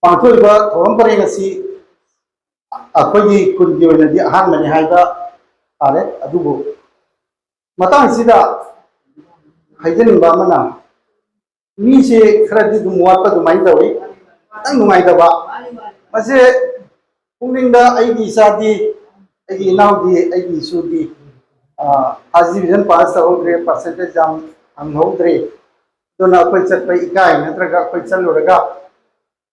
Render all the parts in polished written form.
पांथोइबा theorem परेंग असि अखोगी खुनगी ओइनदि अहानमनि हाइबा तारे अदुबो मतंग सिदा हाइजनिंबा मना मीसे खरदि दुम वाटपा दुमाइन तवि तंग नुंगाइदबा मसे पुंगनिंगदा आइगी इसादी आइगी इनाउदी आइगी इसूदी फर्स्ट डिवीजन पास तौद्रे परसेंटेज जाम हंगौद्रे दोना अखोइ चटपा इकाय नत्रगा अखोइ चलुरगा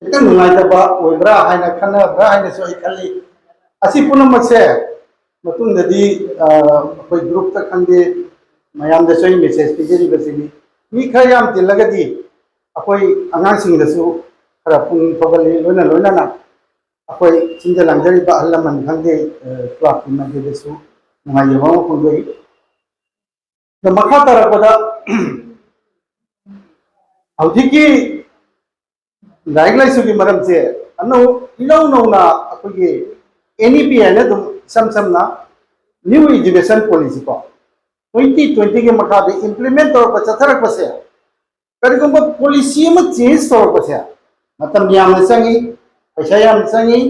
इतन नुंगाइदबा ओइब्रा हाइना खनब्रा हाइना सो इखली असि पुनमसे मतुंगदि अखोइ ग्रुप ता खंदे मयाम दा सोइ मेसेज पिजरी बसिनी मी खयाम तिलगदी अखोइ अङांसिंगदसु खरा पुंग थोगली लोना लोना ना अखोइ चिंजा लांजरी बा हलमन खंदे क्लास मध्यदसु नुंगाइबा पुंगई द मखा तरपदा हौजिकी लाइक लाइसुगी मरमसे अनु इनौ नौना अखोइ एनईपी है तुम समना न्यू एजुकेशन पॉलिसी को 2020 के मखा दे इंप्लीमेंट तौर पर चथरक पसे करिगुम पॉलिसी में चेंज तौर पसे मतम याम संगी पैसा याम संगी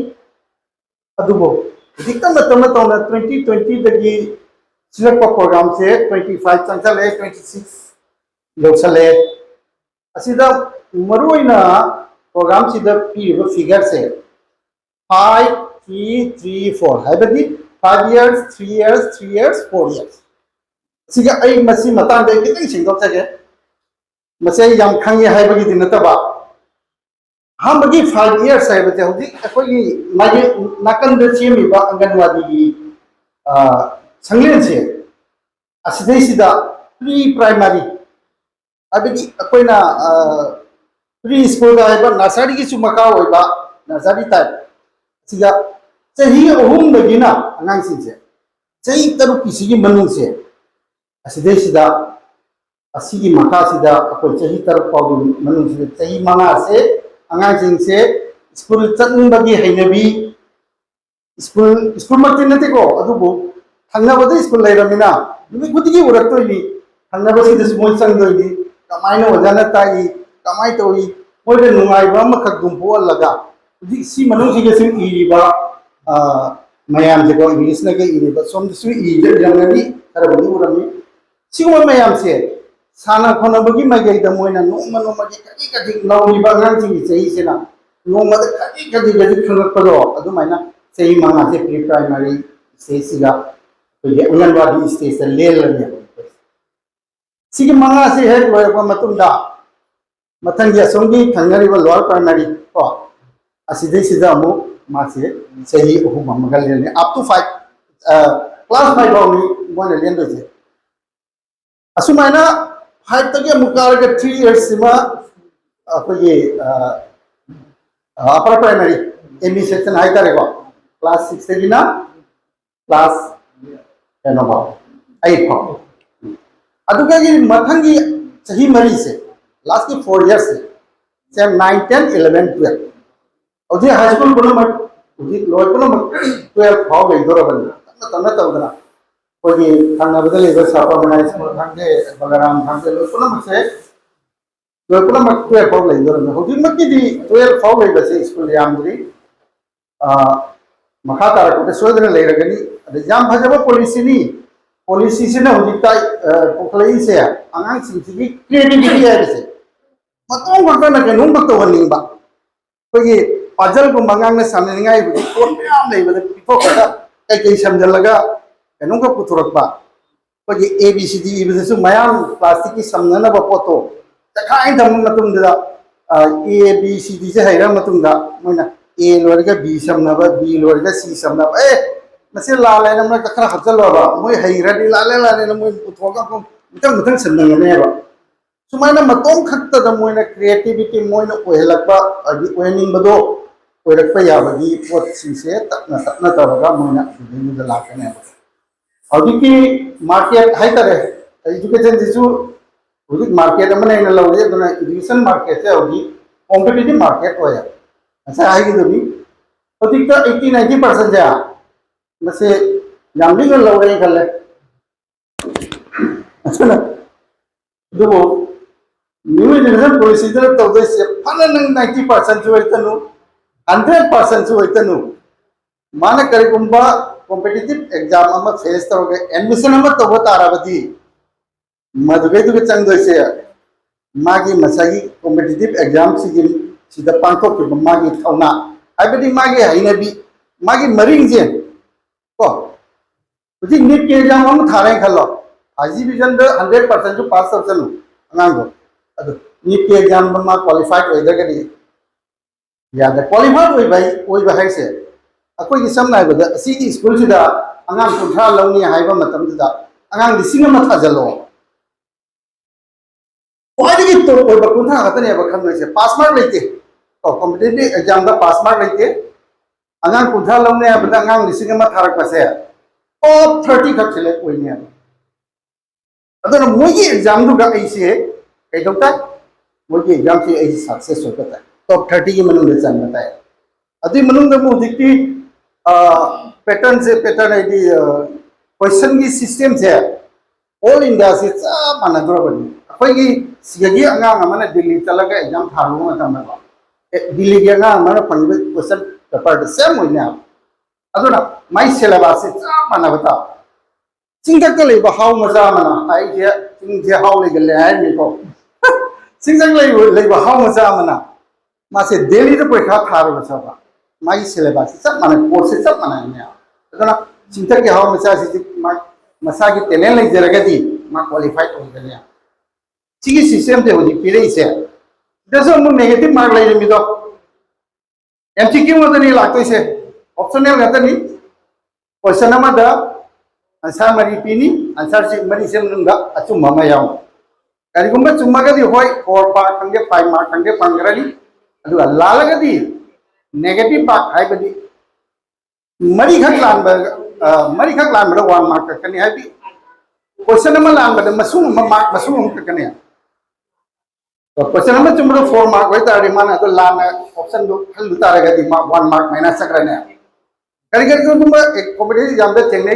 अदुबो दिक्कत मतम तौना 2020 दगी सिलेक्ट प्रोग्राम से 25 चंचले 26 लोकसले असिदा मरुइना प्रोग्राम सिदा पीरिबो फिगर से 5 3 3 4 हाइबदी 5 years 3 years 3 years 4 years सिगा आई मसी मतांग दे कितनी सिंगल सके मसे याम खंगे हाइबगी दिन नतबा हम बगी 5 years हाइबते होदी अखोई मागे नाकन दे सेमिबा अंगनवादी की संगलेन से असिदे सिदा प्री प्राइमरी अबगी अखोइना प्री स्कूल का हाइबा नर्सरी की सुमका होइबा नर्सरी टाइप सिगा चही अहुम दगिना अंगांग सिंसे चही तरुक किसिगी मनुंग से असिदे सिदा असिगी मका सिदा अखोइ चही तरुक पाउगी मनुंग से चही मंगा से अंगांग सिंसे स्कूल चतनुंबगी हैनबी स्कूल मक्ति नतेको अदुबो थंगबदे स्कूल लेरमिना नुमि खुदिगी उरक्तोइनी थंगबसिदा मोय संगदोइनी कमाइना वजाना ताई कमाइ तोई मोयदे नुंगाइबा मखक दुंपो लगा सी मनुंग सिगे सिं इरिबा मयाम से को इंग्लिश ने के इरिबा सोम दिसु इजे रंगनी खरबनी उरमी सिगो मयाम से साना खोनबगी मगे द मोयना नोम नोमगी कदी कदी नौरिबा ngang सिंगी सही सेना नोम द कदी कदी कदी खंगकपदो अदुमाइना सही मांगा से प्री प्राइमरी से सिगा तो ये अंगनवाड़ी स्टेज से ले लने सिगी मांगा से है लोयपा मतुंदा मथंगी असोंगी थंगरिबा लोअर प्राइमरी को असिदे सिदा अमु मासे सही अहु ममगल लेने अप टू 5 क्लास 5 बाउनी मोने लेंदो से असुमाइना 5 तके मुकार के 3 इयर्स सिमा अखोई अपर प्राइमरी एमई सेक्शन हाई तारेको क्लास 6 से बिना क्लास 10 बाउ 8 बाउ अदुगा ये मथंगी सही मरी से लास्ट की 4 इयर्स से 9 10 11 12 अभी हाई स्कूल को नमक अभी लोअर को नमक 12 फाव ले दो रबन तब तब कोई खाना बदले बस आपा बनाए स्कूल खांगे बलराम खांगे लोअर को नमक से लोअर को नमक 12 फाव ले दो रबन अभी मत की दी 12 फाव ले बस स्कूल यामरी मखा तारा को सोचने ले रगनी एग्जाम भजबा पॉलिसी से ना होती ताई पोखलाई से अंगांग सिंह क्रिएटिविटी है जैसे मतों भक्तों ना के नूं भक्तों बनी बा कोई पजल को मंगांग ने सामने नहीं आई बुद्धि कोट में आम नहीं बदल पिपो कटा कई समझ लगा कहीं का पुतुरक बा कोई ABCD बदल सु मयाम प्लास्टिक की समझना ना बपोतो तकाइन धम मतुम दला ABCD से है ना मतुम दा मना A लोअर का B समझना बा B लोअर का C समझना बा मसे लाले ना मैं कखरा हज़ल बा मुझे है रेडी लाले ना मुझे पुतुरका को मुतंग समझना नहीं बा सुमाइना मतों खत्ता द मोइना क्रिएटिविटी मोइना ओहेलकपा अदि ओहेनिंग बदो ओरकपा याबगी पोत सिंसे तपना तबगा मोइना दिनु द लाकने अदि की मार्केट हाई करे एजुकेशन दिसु उदिक मार्केट अमने इन लवजे दना एजुकेशन मार्केट से अदि कॉम्पिटिटिव मार्केट होया ऐसा हाई की दबी अदिक तो 80-90% जा मसे यामली न लवरे खले अच्छा ना दो न्यू एजुकेशन पॉलिसी तो से फन 90% जो इतनु 100% सु होइतनु माना करिगुंबा कॉम्पिटिटिव एग्जाम अमा फेस तौगे एडमिशन अमा तौबा ताराबदी मधुबे दुगे चंगदोइसे मागी मसागी कॉम्पिटिटिव एग्जाम सिगी सिदा पांथोक के मागी थौना आइबदी मागी हाइनबी मागी मरिंगजे को उजी नीट के एग्जाम हम थारे खलो आजी विजन द 100% जो पास तौचनु अंगांगो अदु नीट के एग्जाम मा क्वालिफाइड होइदगदी यादा क्वालिफाइड होई भाई ओइ भाई से अखोई समना हाइबदा असीगी स्कूल सिदा अंगांग कुंठा लौनी हाइबा मतमदा अंगांग लिसिंग अमा थाजलो वाइदगी तो ओइ बकुंठा खतने बखनोइसे पास मार्क लेते तो कॉम्पिटिटिव एग्जाम दा पास मार्क लेते अंगांग कुंठा लौने हाइबदा अंगांग लिसिंग अमा थारक पसे टॉप 30 खक सिलेक्ट होइने अदन मोगी एग्जाम दुगा ऐसे कैदोता मोगी एग्जाम से ऐसे सक्सेस होता है टॉप 30 की मनुंग चंगता है अदि मनुंग द मुदिकी पैटर्न से पैटर्न है क्वेश्चन की सिस्टम से ऑल इंडिया से मानद्रबनी अखोई सिगी अंगांग अमने दिल्ली चलगा एग्जाम थारु मतमबा दिल्ली के अंगांग अमने फंबे क्वेश्चन पेपर सेम होइने अदुना माई सिलेबस से मानबता सिंगक लेबा हाउ मजा मना आई जे सिंग जे हाउ लेगले है निको सिंगक लेबा हाउ मजा मना मासे दिल्ली द परीक्षा थारु बसबा माई सिलेबस से माने कोर्स से माने ने अदुना सिंगक के हाउ मजा से मसा की टेलेंट ले जरगदी मा क्वालिफाइड होगने सिगी सिस्टम दे होदी पिरे से दसो मु नेगेटिव मार्क ले मिदो एमसीक्यू मदनी लागतो से ऑप्शनल गतनी क्वेश्चन नंबर आंसर मरी पीनी आंसर से मरी से मुंगा अचुम मा याव करिगुंबा चुम्मागदी होय 4 मार्क खंगे 5 मार्क खंगे पंगरनी अदुगा लालगदी नेगेटिव मार्क हाइबदी मरी खक लान बड 1 मार्क कनी हाइबी क्वेश्चन नंबर लान बड मसुम मार्क मसुम कनी तो क्वेश्चन नंबर चुम्बो 4 मार्क होय तारि माना तो लान ऑप्शन दो हल तारगदी 1 मार्क माइनस सकरने करिगुंबा एक कॉम्पिटिटिव एग्जाम दे चेंगे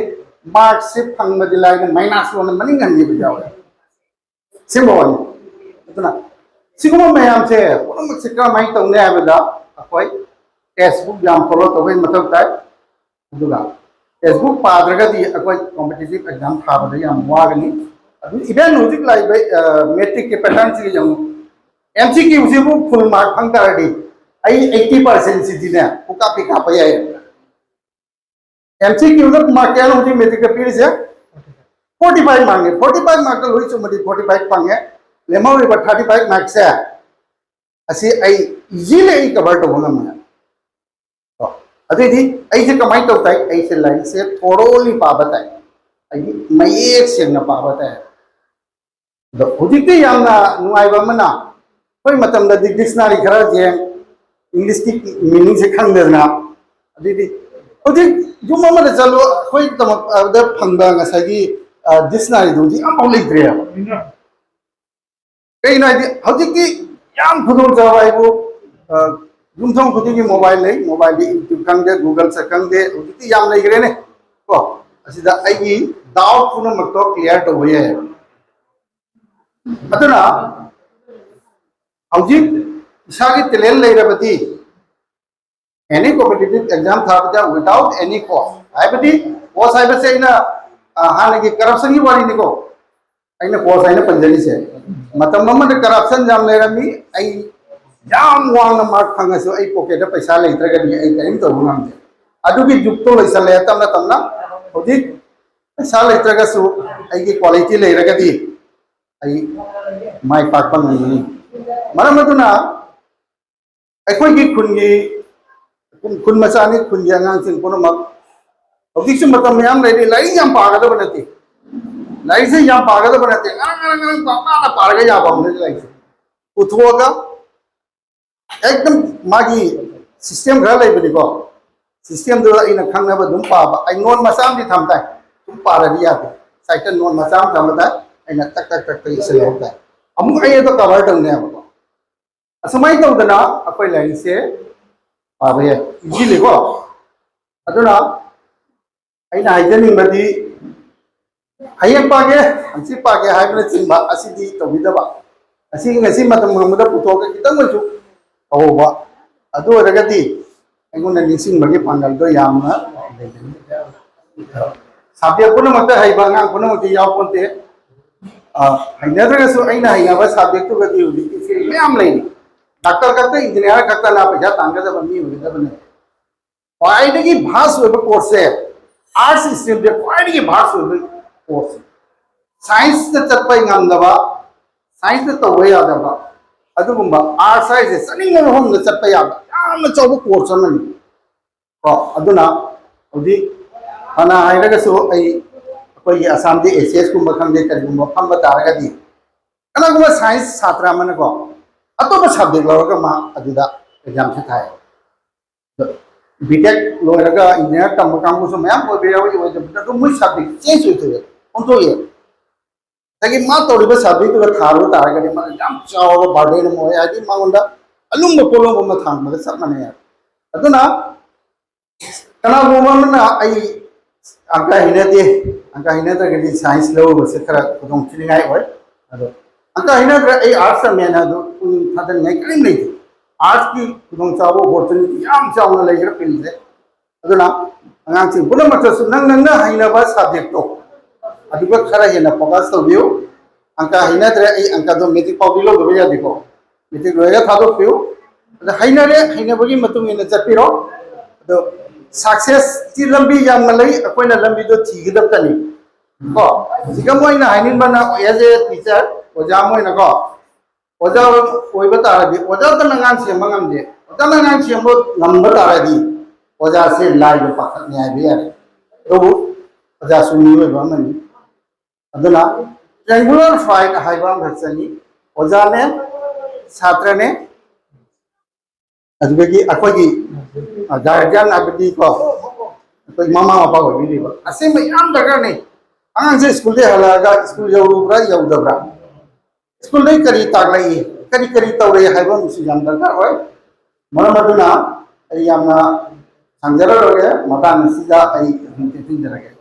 मार्क से फंगबदी लाइन माइनस वन मनिंग हंगी बजावे सिंबोन अतना सिगुम मयाम से पुनम सिक्का माइ तौने आबदा अखोय टेक्स्ट बुक जाम फॉलो तोबे मथौ ताय दुगा टेक्स्ट बुक पाद्रगदी अखोय कॉम्पिटिटिव एग्जाम थाबदे याम वागनी अदु इवेन होजिक लाइबे मैट्रिक के पैटर्न से जम एमसीक्यू से फुल मार्क फंग तारडी आई 80% सिदिने पुका पिका पय एमसीक्यू द मार्क यानो होजी मैट्रिक के पीर से 45 मांगे 45 मार्क लोई चुमदी 45 पांगे लेमाव रे 35 मार्क से असी आई इजीली आई कवर तो होना मैं तो अदि दी आई से कमाई तो ताई आई से लाइन से थोड़ोली पाबत है आई मयेक से न पाबत है द होजिते याना नुआइबा मना कोई मतम द डिक्शनरी खरा जे इंग्लिश की मीनिंग से खंगदेना अदि दी होजिक जुम मने चलो कोई तम द फंगदा ngसागी डिक्शनरी दुजी अमौ लेद्रे कई ना होजिक की याम खुदों जावाइबो जुमथों खुदी की मोबाइल दे यूट्यूब खंगदे गूगल से खंगदे होजिक याम लेग्रे ने को असिदा आइगी डाउट पुनो मक्तो क्लियर तो होये अदुना होजिक इसागी टेलेंट लेरबदी एनी कॉम्पिटिटिव एग्जाम थाबदा विदाउट एनी कॉस्ट आइबदी कॉस्ट आइबसे इना हाने की करप्शन की वाली निको आइना कॉस्ट आइना पंजनी से मतम मम करप्शन जाम लेरमी आई जाम वांग मार्क फंगसो आई पॉकेट पैसा लेत्रगदी आई करिम तो बुंगाम दे अदुगी जुक्तो लैसले तमना होदी पैसा लेत्रगसु आई की क्वालिटी लेरगदी आई माय पाकपन नहीं मरम अदुना अखोई की खुनगी खुन मचानी खुन यांगांग सिंग पुनमक होदी से मतम याम लेदी लाई याम पागदा बनती लाई से याम पागदा बनती अंग पापा पारगा या बम लाई से उठोगा एकदम मागी सिस्टम घर लेबनी को सिस्टम दो इन खंगनब दुम पाबा आई नोन मसाम दी थमता तुम पारदी याते साइट नोन मसाम थमता आई न तक तक तक इसे होता है अमु आई तो कवर तंगने अब असमय तौदना अखोय लाइन से पाबे इजीली को अदुना आइना हाइजनिंगबदी हयें पागे अंसी पागे हाइबने चिंबा असिदी तौबिदबा असी ngasi matam hamda putoka kitang मजु अहोबा अदु रगदी ꯑꯩꯉꯣꯟꯗ ꯅꯤꯡꯁꯤꯡꯕꯒꯤ ꯄꯥꯡꯒꯜꯗꯣ ꯌꯥꯝꯅ ꯁꯕꯖꯦꯛ ꯄꯨꯝꯅꯃꯛꯇ ꯍꯩꯕ ꯑꯉꯥꯡ ꯄꯨꯝꯅꯃꯛꯇꯤ ꯌꯥꯎꯄꯣꯟꯇꯦ ꯍꯩꯅꯗ꯭ꯔꯒꯁꯨ ꯑꯩꯅ ꯍꯩꯅꯕ ꯁꯕꯖꯦꯛꯇꯨꯒꯗꯤ ꯍꯧꯖꯤꯛꯇꯤ ꯐꯤꯜ ꯃꯌꯥꯝ ꯂꯩꯔꯤ ꯗꯥꯛꯇꯔ ꯈꯛꯇ ꯏꯟꯖꯤꯅꯤꯌꯥꯔ ꯈꯛꯇꯅ ꯄꯩꯁꯥ ꯇꯥꯟꯒꯗꯕ ꯃꯤ ꯑꯣꯏꯒꯗꯕꯅꯤ ꯈ꯭ꯋꯥꯏꯗꯒꯤ ꯚꯥꯁ ꯑꯣꯏꯕ ꯀꯣꯔꯁꯁꯦ ꯑꯥꯔꯠꯁ ꯁ꯭ꯇ꯭रीꯝꯁꯦ ꯈ꯭ꯋꯥꯏꯗꯒꯤ ꯚꯥꯁ ꯑꯣꯏꯕ ꯀꯣꯔꯁ ꯁꯥꯏꯟꯁꯇ ꯆꯠꯄ ꯉꯝꯗꯕ ꯁꯥꯏꯟꯁꯇ ꯇꯧꯕ ꯌꯥꯗꯕ ꯑꯗꯨꯒꯨꯝꯕ ꯑꯥꯔꯠꯁ ꯍꯥꯏꯁꯦ ꯆꯠꯅꯤꯡꯕ ꯃꯐꯝꯗ ꯆꯠꯄ ꯌꯥꯕ ꯌꯥꯝꯅ ꯆꯥꯎꯕ ꯀꯣꯔꯁ ꯑꯃꯅꯤ ꯀꯣ ꯑꯗꯨꯅ ꯍꯧꯖꯤꯛ ꯐꯅ ꯍꯥꯏꯔꯒꯁꯨ ꯑꯩꯈꯣꯏꯒꯤ ꯑꯁꯥꯝꯗꯤ ꯑꯦꯁ ꯀꯨꯝꯕ ꯈꯪꯗꯦ ꯀꯔꯤꯒꯨꯝꯕ ꯐꯝꯕ ꯇꯥꯔꯒꯗꯤ ꯀꯅꯥꯒꯨꯝꯕ ꯁꯥꯏꯟꯁ ꯁꯥꯇ꯭ꯔ ꯑꯃꯅꯀꯣ ꯑꯇꯣꯞꯄ ꯁꯕꯖꯦꯛ ꯂꯧꯔꯒ ꯃꯥ ꯑꯗꯨꯗ ꯑꯦꯛꯖꯥꯝꯁꯦ ꯊꯥꯏ ꯕꯤꯇꯦꯛ ꯂꯣꯏꯔꯒ ꯏꯟꯖꯤꯅꯤꯌꯥꯔ ꯇꯝꯕ ꯀꯥꯡꯕꯨꯁꯨ ꯃꯌꯥꯝ ꯑꯣꯏꯕ ꯌꯥꯎꯏ ꯑꯣꯏꯗꯕꯗ ꯑꯗꯨꯝ ꯃꯣꯏ ꯁꯕꯖꯦꯛ ꯆꯦꯟꯖ ꯑꯣꯏꯊꯣꯛꯑꯦ ꯑꯣꯟꯊꯣꯛꯑꯦ ꯑꯗꯒꯤ ꯃꯥ ꯇꯧꯔꯤꯕ ꯁꯕꯖꯦꯛꯇꯨꯒ ꯊꯥꯔꯨꯕ ꯇꯥꯔꯒꯗꯤ ꯃꯥꯅ ꯌꯥꯝ ꯆꯥꯎꯕ ꯕꯥꯔꯗꯦꯟ ꯑꯃ ꯑꯣꯏ ꯍꯥꯏꯗꯤ ꯃꯉꯣꯟꯗ ꯑꯂꯨꯝꯕ ꯄꯣꯠꯂꯨꯝ ꯑꯃ ꯊꯥꯡꯕꯒ ꯆꯞ ꯃꯥꯟꯅꯩ ꯑꯗꯨꯅ ꯀꯅꯥꯒꯨꯝꯕ ꯑꯃꯅ ꯑꯩ अंका हिनते अंका हिनद्रगदि साइंस लौबसे खरा खुदों थिनिङाय ओय अदो अंका हिनद्र ए आर्ट्स मेन अदो थादन नै करिम नै आर्ट्स की खुदों चावो अपॉर्चुनिटी याम चावना लेजर फिल्ड अदुना अंगांग सिंग पुनः मथसु नंग नंग हाइनाबा सब्जेक्ट तो अदुगा खरा हेना फोकस तौबियो अंका हिनद्र ए अंका दो मेट्रिक पाउबी लौदबा यादिको मेट्रिक लोयगा थादो पियो अद हाइनारे हाइनाबगी मतुंग इन चपिरो अदो सक्सेस की लंबी याम लई अकोइना लंबी दो थीगदबतनी को सिगम मोइना हाइनिबना एज ए टीचर ओजा मोइना को ओजा ओइबा तारदि ओजा त नंगान सेम ngamde ओजा नंगान सेम ngamba तारदि ओजा से लाइव पाखत न्याय बे यारे तो ओजा सुनि ओइबा मनि अदना ट्रायंगुलर फाइट हाइबा भचनी ओजा ने छात्र ने अदुगी अकोगी गार्जियन अबदी को कोई मामा पापा को भी दिबा असे में याम दरकार नहीं आंग से स्कूल दे हलागा स्कूल यौरुब्रा यौदब्रा स्कूल दे करी तागलाई करी करी तौरे हाइबा मुसि याम दरकार होय मरमदुना यामना संजरा रोगे मतान सिदा आई हिंते जरगे